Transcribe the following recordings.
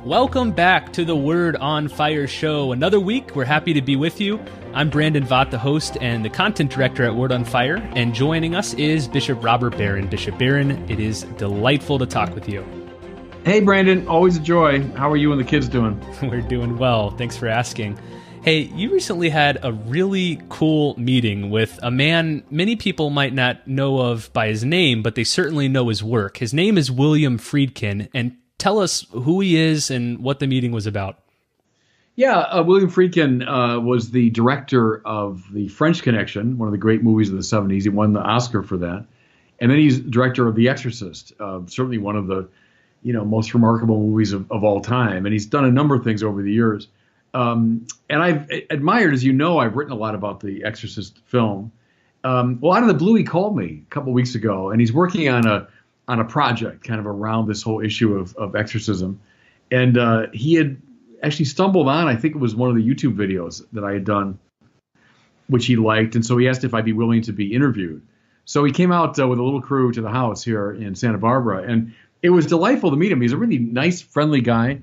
Welcome back to the Word on Fire show. Another week, we're happy to be with you. I'm Brandon Vaught, the host and the content director at Word on Fire, and joining us is Bishop Robert Barron. Bishop Barron, it is delightful to talk with you. Hey, Brandon, always a joy. How are you and the kids doing? We're doing well. Thanks for asking. Hey, you recently had a really cool meeting with a man many people might not know of by his name, but they certainly know his work. His name is William Friedkin, and tell us who he is and what the meeting was about. Yeah, William Friedkin was the director of The French Connection, one of the great movies of the 70s. He won the Oscar for that. And then he's director of The Exorcist, certainly one of the most remarkable movies of all time. And he's done a number of things over the years. And I've admired, as you know, I've written a lot about The Exorcist film. Well, out of the blue, he called me a couple of weeks ago, and he's working on a project kind of around this whole issue of exorcism. And he had actually stumbled on, I think it was one of the YouTube videos that I had done, which he liked. And so he asked if I'd be willing to be interviewed. So he came out with a little crew to the house here in Santa Barbara. And it was delightful to meet him. He's a really nice, friendly guy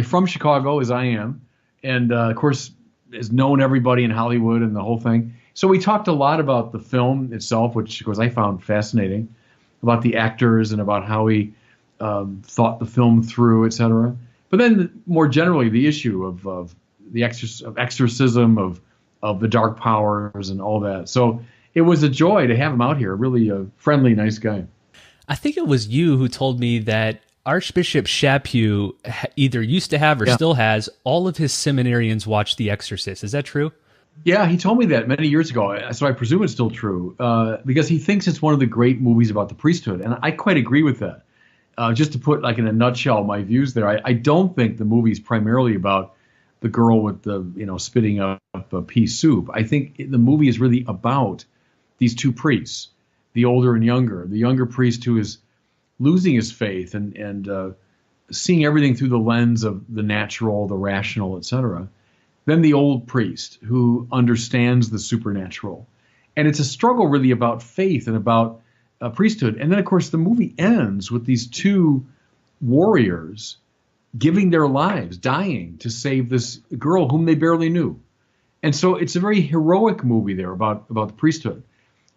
from Chicago, as I am. And, of course, has known everybody in Hollywood and the whole thing. So we talked a lot about the film itself, which, of course, I found fascinating, about the actors and about how he thought the film through, et cetera. But then more generally, the issue of exorcism, of the dark powers and all that. So it was a joy to have him out here, really a friendly, nice guy. I think it was you who told me that Archbishop Chaput either used to have or still has all of his seminarians watch The Exorcist. Is that true? Yeah, he told me that many years ago, so I presume it's still true, because he thinks it's one of the great movies about the priesthood, and I quite agree with that. Just to put, like, in a nutshell, my views there, I don't think the movie's primarily about the girl with the, spitting up a pea soup. I think the movie is really about these two priests, the older and younger. The younger priest who is losing his faith and seeing everything through the lens of the natural, the rational, etc. Then the old priest who understands the supernatural. And it's a struggle really about faith and about priesthood. And then, of course, the movie ends with these two warriors giving their lives, dying to save this girl whom they barely knew. And so it's a very heroic movie there about the priesthood.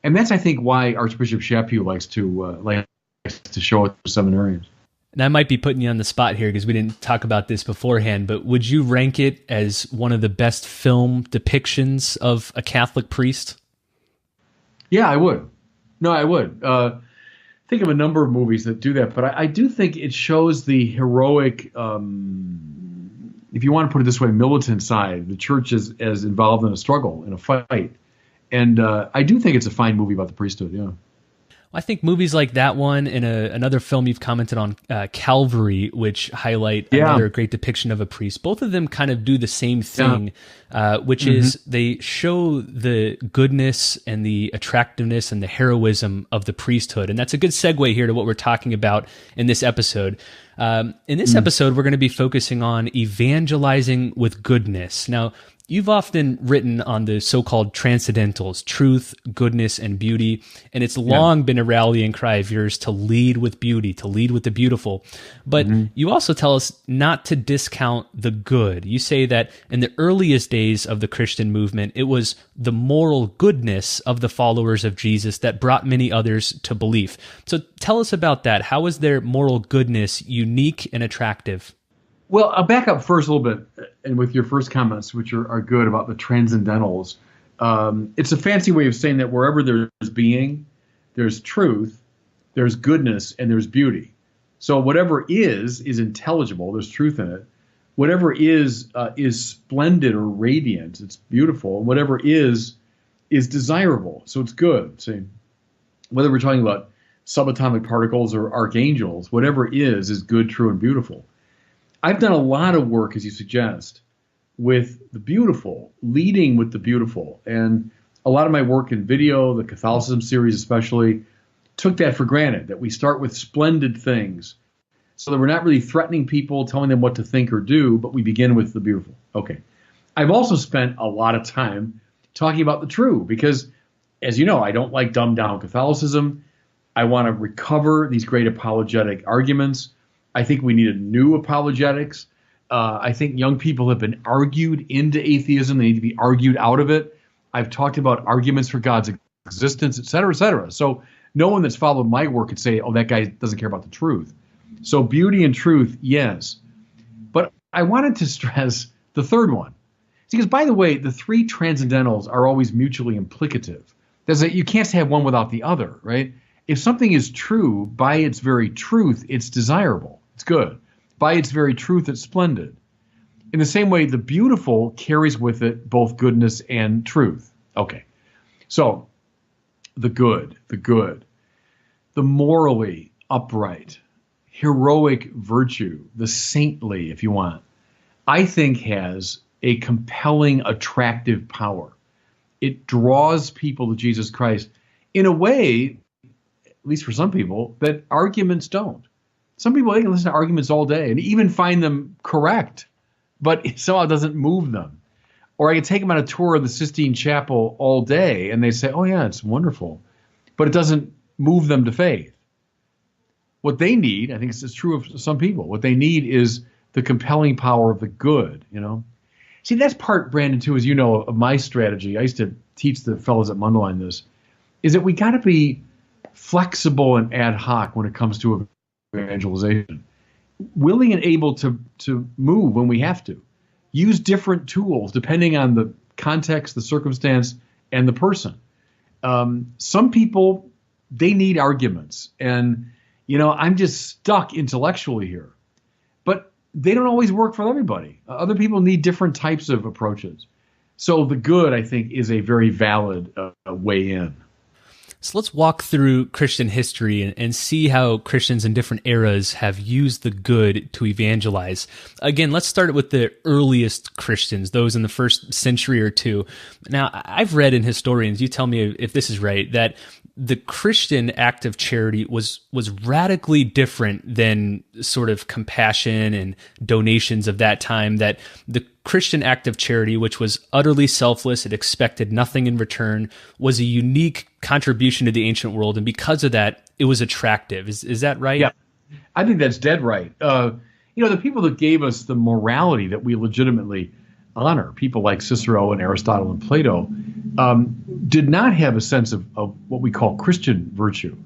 And that's, I think, why Archbishop Chaput likes to show it to seminarians. And I might be putting you on the spot here because we didn't talk about this beforehand, but would you rank it as one of the best film depictions of a Catholic priest? Yeah, I would. No, I would. Think of a number of movies that do that, but I do think it shows the heroic, if you want to put it this way, militant side. The church is as involved in a struggle, in a fight. And I do think it's a fine movie about the priesthood, yeah. I think movies like that one and another film you've commented on, Calvary, which highlight another great depiction of a priest. Both of them kind of do the same thing, which is they show the goodness and the attractiveness and the heroism of the priesthood. And that's a good segue here to what we're talking about in this episode. In this episode, we're going to be focusing on evangelizing with goodness. Now, you've often written on the so-called transcendentals, truth, goodness, and beauty, and it's long been a rallying cry of yours to lead with beauty, to lead with the beautiful. But you also tell us not to discount the good. You say that in the earliest days of the Christian movement, it was the moral goodness of the followers of Jesus that brought many others to belief. So tell us about that. How is their moral goodness unique and attractive? Well, I'll back up first a little bit, and with your first comments, which are good about the transcendentals. It's a fancy way of saying that wherever there's being, there's truth, there's goodness, and there's beauty. So whatever is intelligible. There's truth in it. Whatever is splendid or radiant. It's beautiful. Whatever is desirable. So it's good. So whether we're talking about subatomic particles or archangels, whatever is good, true, and beautiful. I've done a lot of work, as you suggest, with the beautiful, leading with the beautiful. And a lot of my work in video, the Catholicism series especially, took that for granted, that we start with splendid things so that we're not really threatening people, telling them what to think or do, but we begin with the beautiful. Okay. I've also spent a lot of time talking about the true because, as you know, I don't like dumbed down Catholicism. I want to recover these great apologetic arguments. I think we needed new apologetics. I think young people have been argued into atheism. They need to be argued out of it. I've talked about arguments for God's existence, et cetera, et cetera. So no one that's followed my work could say, oh, that guy doesn't care about the truth. So beauty and truth, yes. But I wanted to stress the third one. Because, by the way, the three transcendentals are always mutually implicative. You can't have one without the other, right? If something is true, by its very truth, it's desirable. It's good. By its very truth, it's splendid. In the same way, the beautiful carries with it both goodness and truth. Okay. So, the good, the morally upright, heroic virtue, the saintly, if you want, I think has a compelling, attractive power. It draws people to Jesus Christ in a way, at least for some people, that arguments don't. Some people, they can listen to arguments all day and even find them correct, but it somehow doesn't move them. Or I can take them on a tour of the Sistine Chapel all day and they say, oh yeah, it's wonderful, but it doesn't move them to faith. What they need, I think it's true of some people, what they need is the compelling power of the good, you know. See, that's part, Brandon, too, as you know, of my strategy. I used to teach the fellows at Mundelein this, is that we got to be flexible and ad hoc when it comes to evangelization. Willing and able to move when we have to. Use different tools depending on the context, the circumstance, and the person. Some people, they need arguments. And, you know, I'm just stuck intellectually here. But they don't always work for everybody. Other people need different types of approaches. So the good, I think, is a very valid way in. So let's walk through Christian history and see how Christians in different eras have used the good to evangelize. Again, let's start with the earliest Christians, those in the first century or two. Now, I've read in historians, you tell me if this is right, that the Christian act of charity was radically different than sort of compassion and donations of that time, that the Christian act of charity, which was utterly selfless, it expected nothing in return, was a unique contribution to the ancient world, and because of that, it was attractive. Is that right? Yeah, I think that's dead right. You know, the people that gave us the morality that we legitimately honor, people like Cicero and Aristotle and Plato, did not have a sense of what we call Christian virtue.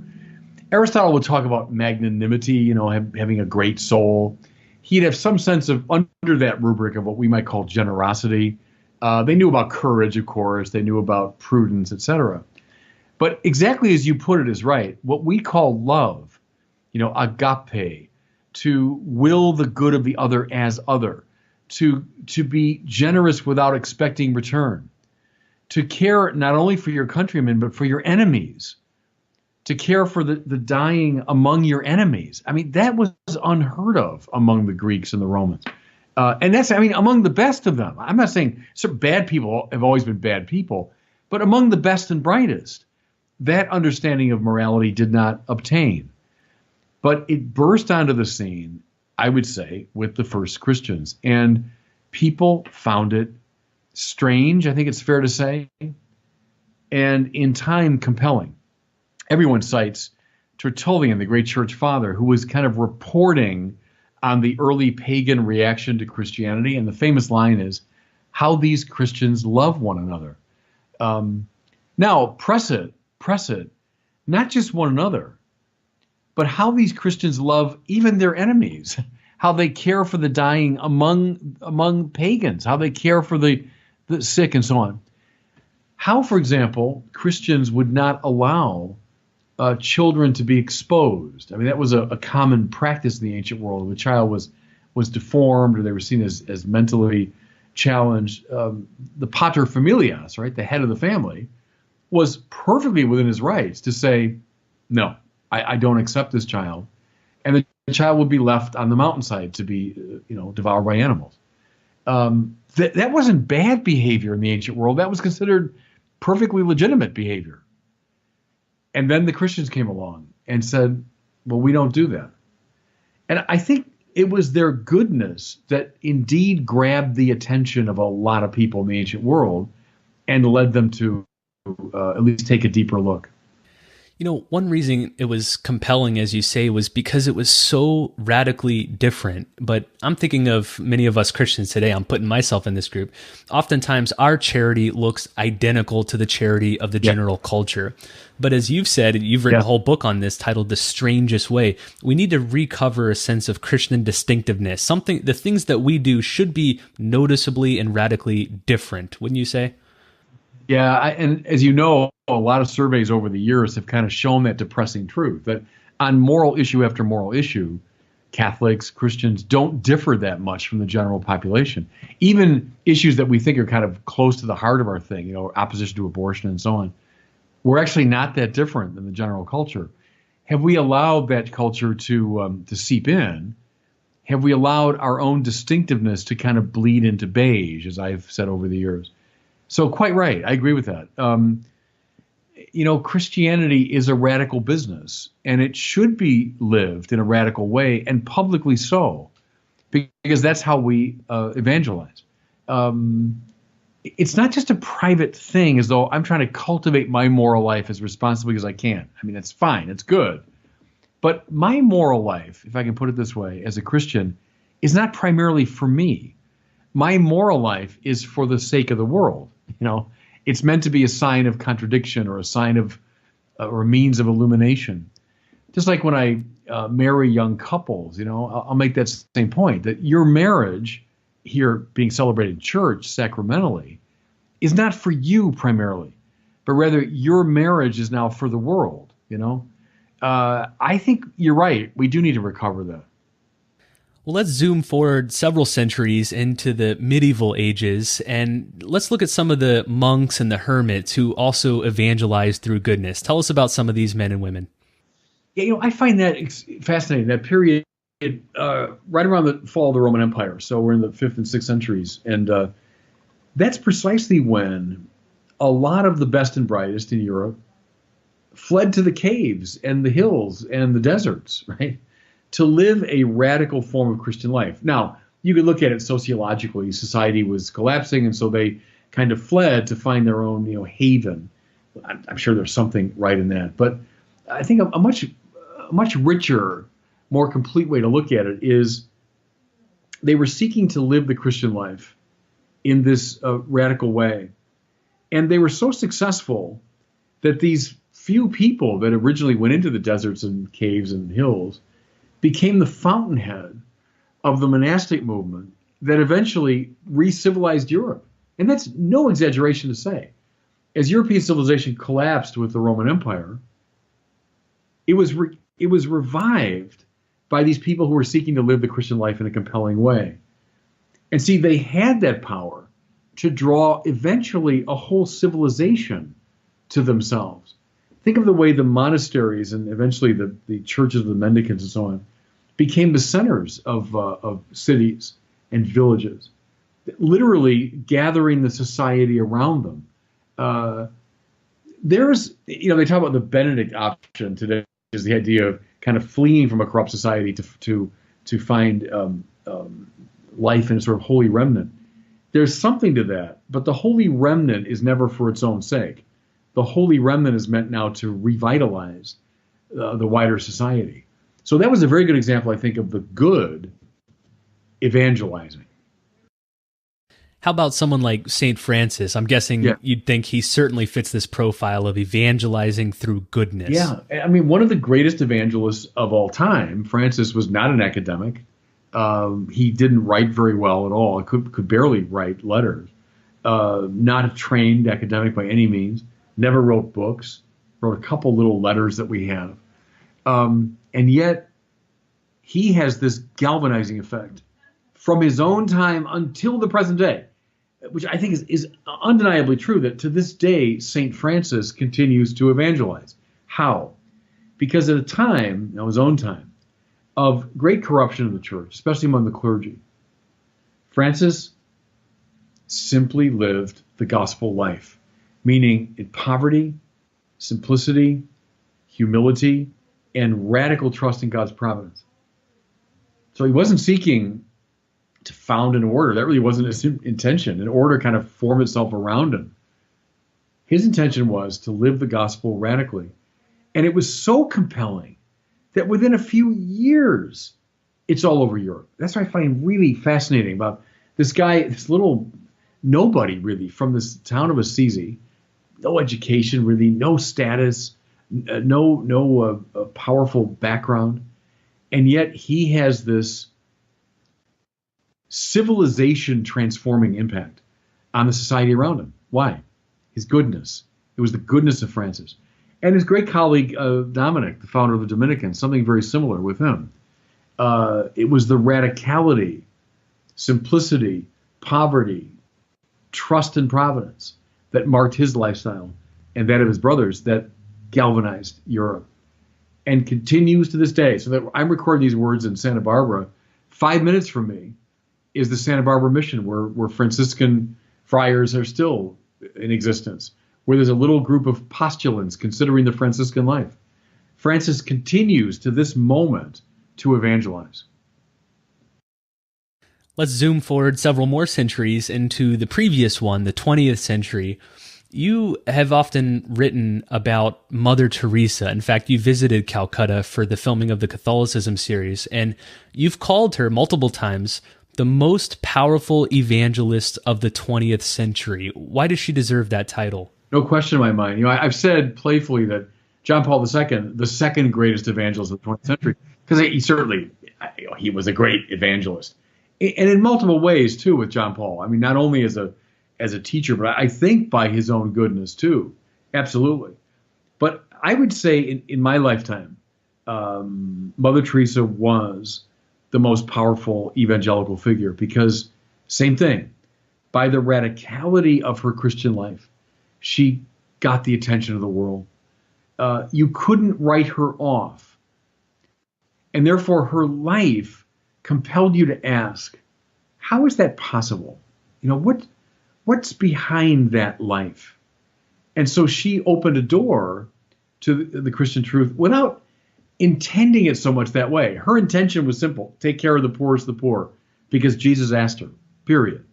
Aristotle would talk about magnanimity, you know, having a great soul. He'd have some sense of, under that rubric, of what we might call generosity. They knew about courage, of course. They knew about prudence, etc. But exactly as you put it is right. What we call love, you know, agape, to will the good of the other as other, to be generous without expecting return, to care not only for your countrymen, but for your enemies, to care for the dying among your enemies. I mean, that was unheard of among the Greeks and the Romans. And that's, I mean, among the best of them. I'm not saying bad people have always been bad people, but among the best and brightest, that understanding of morality did not obtain. But it burst onto the scene, I would say, with the first Christians. And people found it strange, I think it's fair to say, and in time compelling. Everyone cites Tertullian, the great church father, who was kind of reporting on the early pagan reaction to Christianity. And the famous line is, how these Christians love one another. Now, press it, not just one another, but how these Christians love even their enemies, how they care for the dying among pagans, how they care for the sick and so on. How, for example, Christians would not allow children to be exposed. I mean, that was a common practice in the ancient world. If a child was deformed or they were seen as mentally challenged, the pater familias, right, the head of the family, was perfectly within his rights to say, no, I don't accept this child. And the child would be left on the mountainside to be, devoured by animals. That wasn't bad behavior in the ancient world. That was considered perfectly legitimate behavior. And then the Christians came along and said, well, we don't do that. And I think it was their goodness that indeed grabbed the attention of a lot of people in the ancient world and led them to at least take a deeper look. One reason it was compelling, as you say, was because it was so radically different. But I'm thinking of many of us Christians today. I'm putting myself in this group. Oftentimes, our charity looks identical to the charity of the general culture. But as you've said, and you've written a whole book on this titled The Strangest Way, we need to recover a sense of Christian distinctiveness. The things that we do should be noticeably and radically different, wouldn't you say? Yeah, and as you know, a lot of surveys over the years have kind of shown that depressing truth that on moral issue after moral issue, Catholics, Christians don't differ that much from the general population. Even issues that we think are kind of close to the heart of our thing, opposition to abortion and so on, we're actually not that different than the general culture. Have we allowed that culture to seep in? Have we allowed our own distinctiveness to kind of bleed into beige, as I've said over the years? So quite right. I agree with that. Christianity is a radical business, and it should be lived in a radical way, and publicly so, because that's how we evangelize. It's not just a private thing as though I'm trying to cultivate my moral life as responsibly as I can. I mean, that's fine. It's good. But my moral life, if I can put it this way, as a Christian, is not primarily for me. My moral life is for the sake of the world. It's meant to be a sign of contradiction or a sign of or a means of illumination. Just like when I marry young couples, I'll make that same point, that your marriage here being celebrated in church sacramentally is not for you primarily, but rather your marriage is now for the world. I think you're right. We do need to recover that. Well, let's zoom forward several centuries into the medieval ages, and let's look at some of the monks and the hermits who also evangelized through goodness. Tell us about some of these men and women. Yeah, I find that fascinating, that period right around the fall of the Roman Empire. So we're in the 5th and 6th centuries, and that's precisely when a lot of the best and brightest in Europe fled to the caves and the hills and the deserts, right? To live a radical form of Christian life. Now, you could look at it sociologically. Society was collapsing, and so they kind of fled to find their own, haven. I'm sure there's something right in that. But I think a much richer, more complete way to look at it is they were seeking to live the Christian life in this radical way. And they were so successful that these few people that originally went into the deserts and caves and hills became the fountainhead of the monastic movement that eventually re-civilized Europe. And that's no exaggeration to say. As European civilization collapsed with the Roman Empire, it was revived by these people who were seeking to live the Christian life in a compelling way. And see, they had that power to draw eventually a whole civilization to themselves. Think of the way the monasteries and eventually the churches of the mendicants and so on became the centers of cities and villages, literally gathering the society around them. They talk about the Benedict option today, is the idea of kind of fleeing from a corrupt society to find life in a sort of holy remnant. There's something to that, but the holy remnant is never for its own sake. The holy remnant is meant now to revitalize the wider society. So that was a very good example, I think, of the good evangelizing. How about someone like St. Francis? I'm guessing you'd think he certainly fits this profile of evangelizing through goodness. Yeah, I mean, one of the greatest evangelists of all time, Francis was not an academic. He didn't write very well at all. Could barely write letters. Not a trained academic by any means. Never wrote books. Wrote a couple little letters that we have. And yet, he has this galvanizing effect from his own time until the present day, which I think is undeniably true, that to this day, St. Francis continues to evangelize. How? Because at a time, his own time, of great corruption in the church, especially among the clergy, Francis simply lived the gospel life, meaning in poverty, simplicity, humility, and radical trust in God's providence. So he wasn't seeking to found an order. That really wasn't his intention. An order kind of formed itself around him. His intention was to live the gospel radically. And it was so compelling that within a few years, it's all over Europe. That's what I find really fascinating about this guy, this little nobody really from this town of Assisi, no education really, no status, no powerful background. And yet he has this civilization transforming impact on the society around him. Why? His goodness. It was the goodness of Francis. And his great colleague, Dominic, the founder of the Dominicans, something very similar with him. It was the radicality, simplicity, poverty, trust in providence that marked his lifestyle and that of his brothers that galvanized Europe and continues to this day. So that I'm recording these words in Santa Barbara. 5 minutes from me is the Santa Barbara mission where Franciscan friars are still in existence, where there's a little group of postulants considering the Franciscan life. Francis continues to this moment to evangelize. Let's zoom forward several more centuries into the previous one, the 20th century. You have often written about Mother Teresa. In fact, you visited Calcutta for the filming of the Catholicism series, and you've called her multiple times the most powerful evangelist of the 20th century. Why does she deserve that title? No question in my mind. I've said playfully that John Paul II, the second greatest evangelist of the 20th century, because he was a great evangelist. And in multiple ways, too, with John Paul. I mean, not only as a teacher, but I think by his own goodness, too. Absolutely. But I would say in my lifetime, Mother Teresa was the most powerful evangelical figure because, same thing, by the radicality of her Christian life, she got the attention of the world. You couldn't write her off. And therefore, her life compelled you to ask, how is that possible? What's behind that life? And so she opened a door to the Christian truth without intending it so much that way. Her intention was simple: take care of the poorest of the poor, because Jesus asked her, period.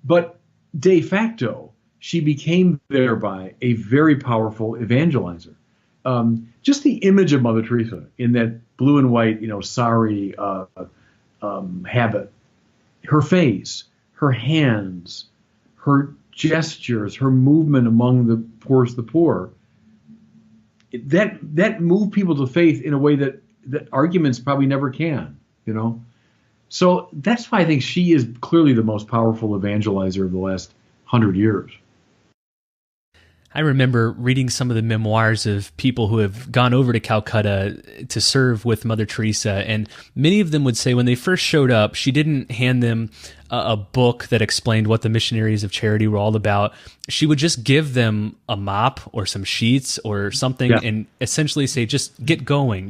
But de facto, she became thereby a very powerful evangelizer. Just the image of Mother Teresa in that blue and white, sari habit, her face, her hands, her gestures, her movement among the poorest of the poor, that moved people to faith in a way that arguments probably never can, So that's why I think she is clearly the most powerful evangelizer of the last 100 years. I remember reading some of the memoirs of people who have gone over to Calcutta to serve with Mother Teresa, and many of them would say when they first showed up, she didn't hand them a book that explained what the missionaries of charity were all about. She would just give them a mop or some sheets or something and essentially say, just get going,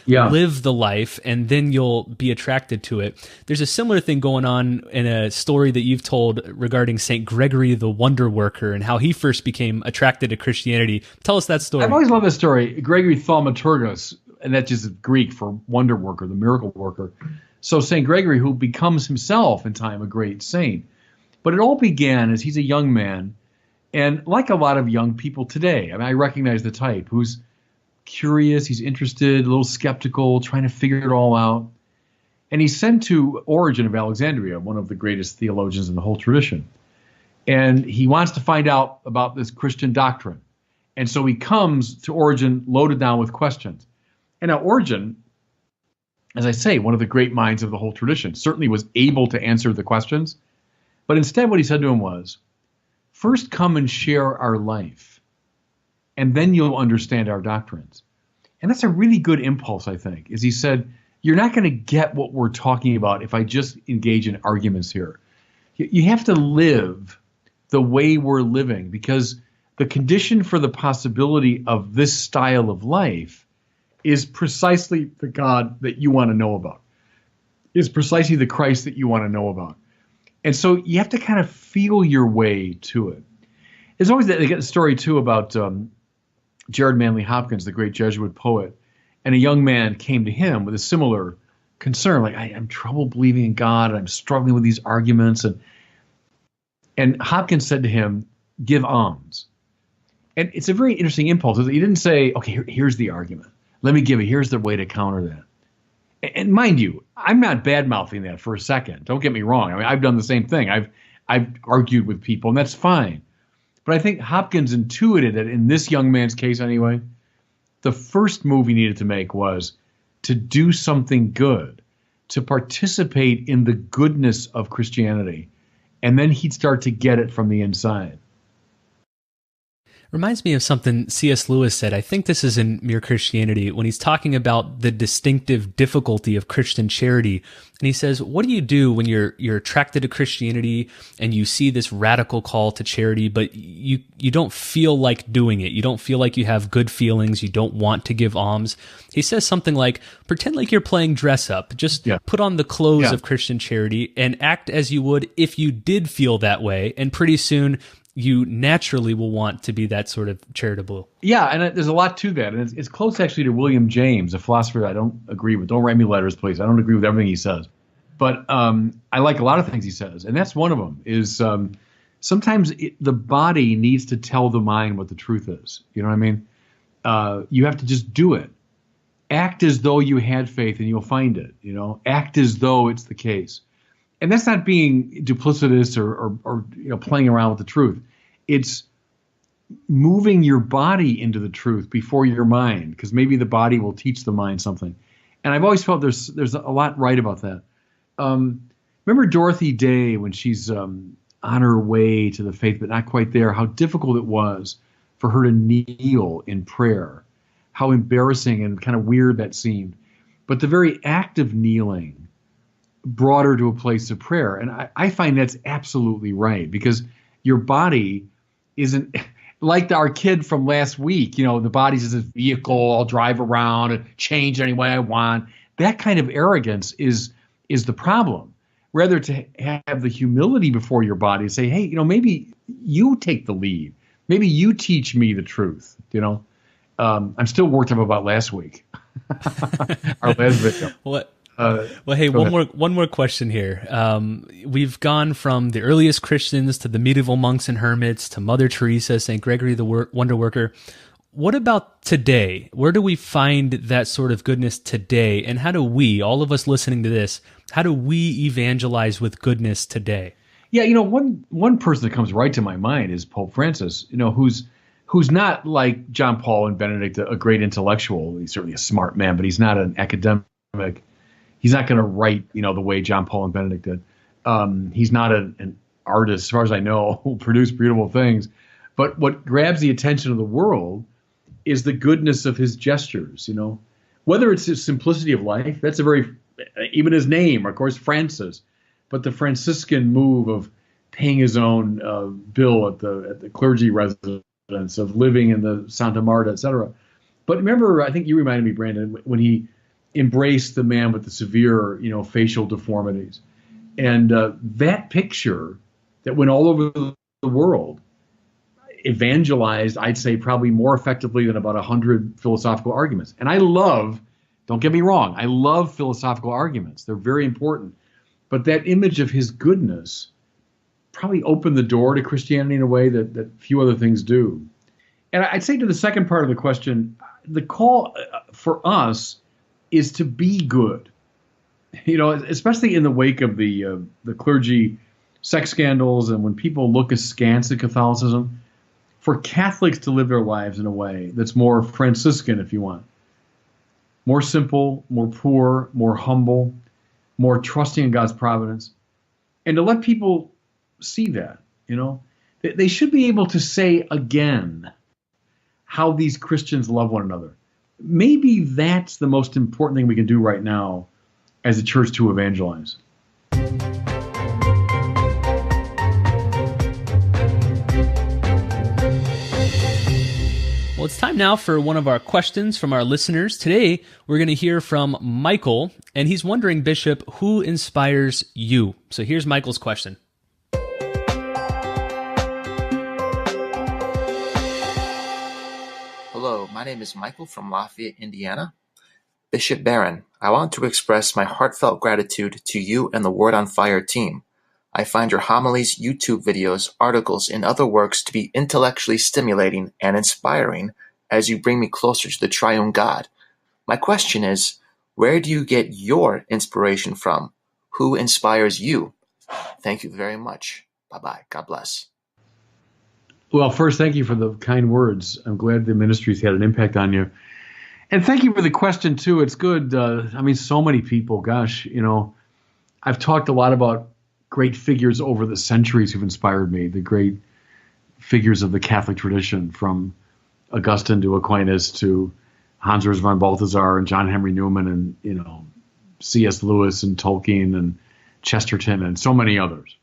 live the life, and then you'll be attracted to it. There's a similar thing going on in a story that you've told regarding St. Gregory the Wonder Worker and how he first became attracted to Christianity. Tell us that story. I've always loved this story. Gregory Thaumaturgus, and that's just Greek for wonder worker, the miracle worker. So St. Gregory, who becomes himself in time a great saint. But it all began as he's a young man, and like a lot of young people today, I recognize the type who's curious, he's interested, a little skeptical, trying to figure it all out. And he's sent to Origen of Alexandria, one of the greatest theologians in the whole tradition. And he wants to find out about this Christian doctrine. And so he comes to Origen loaded down with questions. And now Origen, as I say, one of the great minds of the whole tradition, certainly was able to answer the questions. But instead what he said to him was, first come and share our life, and then you'll understand our doctrines. And that's a really good impulse, I think, is he said, you're not going to get what we're talking about if I just engage in arguments here. You have to live the way we're living, because the condition for the possibility of this style of life is precisely the God that you want to know about, is precisely the Christ that you want to know about. And so you have to kind of feel your way to it. There's always they get a story, too, about Jared Manley Hopkins, the great Jesuit poet, and a young man came to him with a similar concern, like, I'm trouble believing in God, and I'm struggling with these arguments. And Hopkins said to him, give alms. And it's a very interesting impulse. He didn't say, okay, here's the argument. Let me give it. Here's the way to counter that. And mind you, I'm not bad-mouthing that for a second. Don't get me wrong. I mean, I've done the same thing. I've argued with people, and that's fine. But I think Hopkins intuited that in this young man's case anyway, the first move he needed to make was to do something good, to participate in the goodness of Christianity. And then he'd start to get it from the inside. Reminds me of something C.S. Lewis said. I think this is in Mere Christianity when he's talking about the distinctive difficulty of Christian charity. And he says, what do you do when you're attracted to Christianity and you see this radical call to charity, but you don't feel like doing it. You don't feel like you have good feelings. You don't want to give alms. He says something like, pretend like you're playing dress up. Just put on the clothes of Christian charity and act as you would if you did feel that way. And pretty soon you naturally will want to be that sort of charitable. Yeah, and there's a lot to that. And it's close actually to William James, a philosopher I don't agree with. Don't write me letters, please. I don't agree with everything he says. But I like a lot of things he says. And that's one of them is sometimes the body needs to tell the mind what the truth is. You know what I mean? You have to just do it. Act as though you had faith and you'll find it. You know, act as though it's the case. And that's not being duplicitous or playing around with the truth. It's moving your body into the truth before your mind, because maybe the body will teach the mind something. And I've always felt there's a lot right about that. Remember Dorothy Day when she's on her way to the faith, but not quite there, how difficult it was for her to kneel in prayer, how embarrassing and kind of weird that seemed. But the very act of kneeling brought her to a place of prayer. And I find that's absolutely right, because your body isn't like our kid from last week. You know, the body's just a vehicle. I'll drive around and change any way I want. That kind of arrogance is the problem. Rather to have the humility before your body and say, hey, maybe you take the lead. Maybe you teach me the truth. I'm still worked up about last week. Our last video. What? Well, hey, one more question here. We've gone from the earliest Christians to the medieval monks and hermits to Mother Teresa, St. Gregory the Wonder Worker. What about today? Where do we find that sort of goodness today? And how do we, all of us listening to this, how do we evangelize with goodness today? Yeah, one person that comes right to my mind is Pope Francis, who's not like John Paul and Benedict, a great intellectual. He's certainly a smart man, but he's not an academic. He's not going to write, the way John Paul and Benedict did. He's not an artist, as far as I know, who produced beautiful things. But what grabs the attention of the world is the goodness of his gestures, Whether it's his simplicity of life, that's even his name, of course, Francis. But the Franciscan move of paying his own bill at the clergy residence, of living in the Santa Marta, etc. But remember, I think you reminded me, Brandon, when he embraced the man with the severe, facial deformities. And that picture that went all over the world evangelized, I'd say, probably more effectively than about 100 philosophical arguments. And don't get me wrong, I love philosophical arguments. They're very important. But that image of his goodness probably opened the door to Christianity in a way that few other things do. And I'd say to the second part of the question, the call for us is to be good, especially in the wake of the clergy sex scandals and when people look askance at Catholicism, for Catholics to live their lives in a way that's more Franciscan, if you want, more simple, more poor, more humble, more trusting in God's providence, and to let people see that, they should be able to say again how these Christians love one another. Maybe that's the most important thing we can do right now as a church to evangelize. Well, it's time now for one of our questions from our listeners. Today, we're going to hear from Michael, and he's wondering, Bishop, who inspires you? So here's Michael's question. Hello, my name is Michael from Lafayette, Indiana. Bishop Barron, I want to express my heartfelt gratitude to you and the Word on Fire team. I find your homilies, YouTube videos, articles, and other works to be intellectually stimulating and inspiring as you bring me closer to the triune God. My question is, where do you get your inspiration from? Who inspires you? Thank you very much. Bye-bye. God bless. Well, first, thank you for the kind words. I'm glad the ministry's had an impact on you. And thank you for the question, too. It's good. So many people, gosh, I've talked a lot about great figures over the centuries who've inspired me, the great figures of the Catholic tradition, from Augustine to Aquinas to Hans Urs von Balthasar and John Henry Newman and, C.S. Lewis and Tolkien and Chesterton and so many others.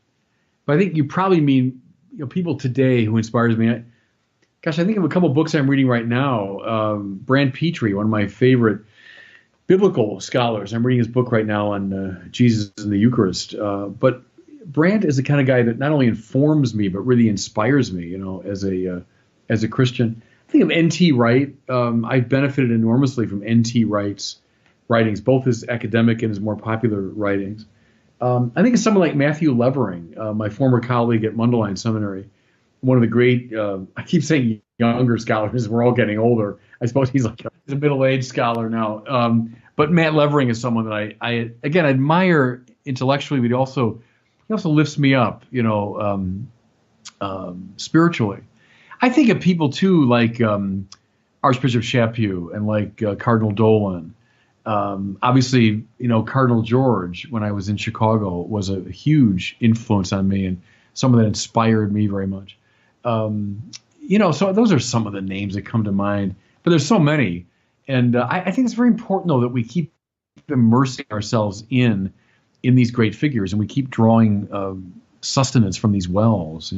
But I think you probably mean people today who inspires me. I think of a couple of books I'm reading right now. Brand Petrie, one of my favorite biblical scholars. I'm reading his book right now on Jesus and the Eucharist. But Brand is the kind of guy that not only informs me, but really inspires me, as a Christian. I think of N.T. Wright. I've benefited enormously from N.T. Wright's writings, both his academic and his more popular writings. I think of someone like Matthew Levering, my former colleague at Mundelein Seminary, one of the great, I keep saying younger scholars, we're all getting older. I suppose he's a middle-aged scholar now. But Matt Levering is someone that I again, admire intellectually, but he also lifts me up, spiritually. I think of people, too, like Archbishop Chaput and like Cardinal Dolan. Obviously, Cardinal George, when I was in Chicago, was a huge influence on me and someone that inspired me very much. So those are some of the names that come to mind, but there's so many. And I think it's very important, though, that we keep immersing ourselves in these great figures and we keep drawing sustenance from these wells,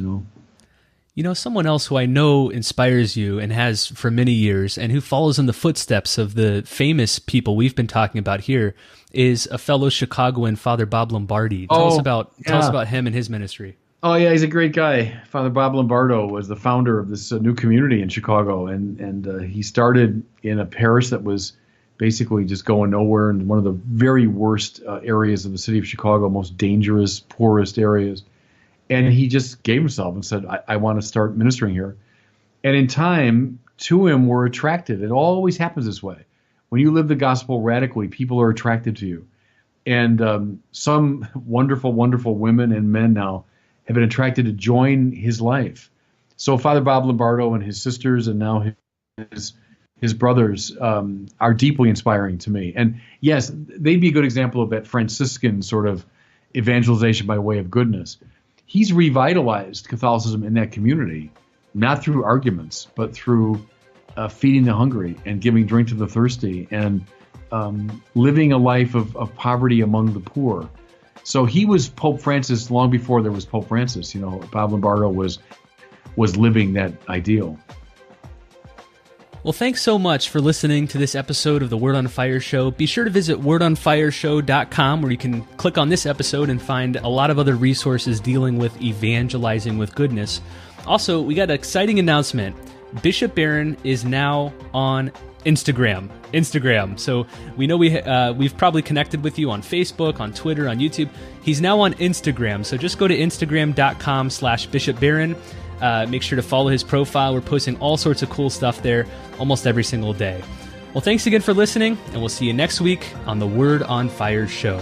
Someone else who I know inspires you and has for many years and who follows in the footsteps of the famous people we've been talking about here is a fellow Chicagoan, Father Bob Lombardi. Tell us about him and his ministry. Oh, yeah, he's a great guy. Father Bob Lombardo was the founder of this new community in Chicago, and he started in a parish that was basically just going nowhere in one of the very worst areas of the city of Chicago, most dangerous, poorest areas. And he just gave himself and said, I want to start ministering here. And in time, to him were attracted. It always happens this way. When you live the gospel radically, people are attracted to you. And some wonderful, wonderful women and men now have been attracted to join his life. So Father Bob Lombardo and his sisters and now his brothers are deeply inspiring to me. And yes, they'd be a good example of that Franciscan sort of evangelization by way of goodness. He's revitalized Catholicism in that community, not through arguments, but through feeding the hungry and giving drink to the thirsty and living a life of poverty among the poor. So he was Pope Francis long before there was Pope Francis. Bob Lombardo was living that ideal. Well, thanks so much for listening to this episode of the Word on Fire Show. Be sure to visit wordonfireshow.com where you can click on this episode and find a lot of other resources dealing with evangelizing with goodness. Also, we got an exciting announcement. Bishop Barron is now on Instagram. So we know we've probably connected with you on Facebook, on Twitter, on YouTube. He's now on Instagram. So just go to instagram.com/Bishop Barron. Make sure to follow his profile. We're posting all sorts of cool stuff there almost every single day. Well, thanks again for listening, and we'll see you next week on the Word on Fire Show.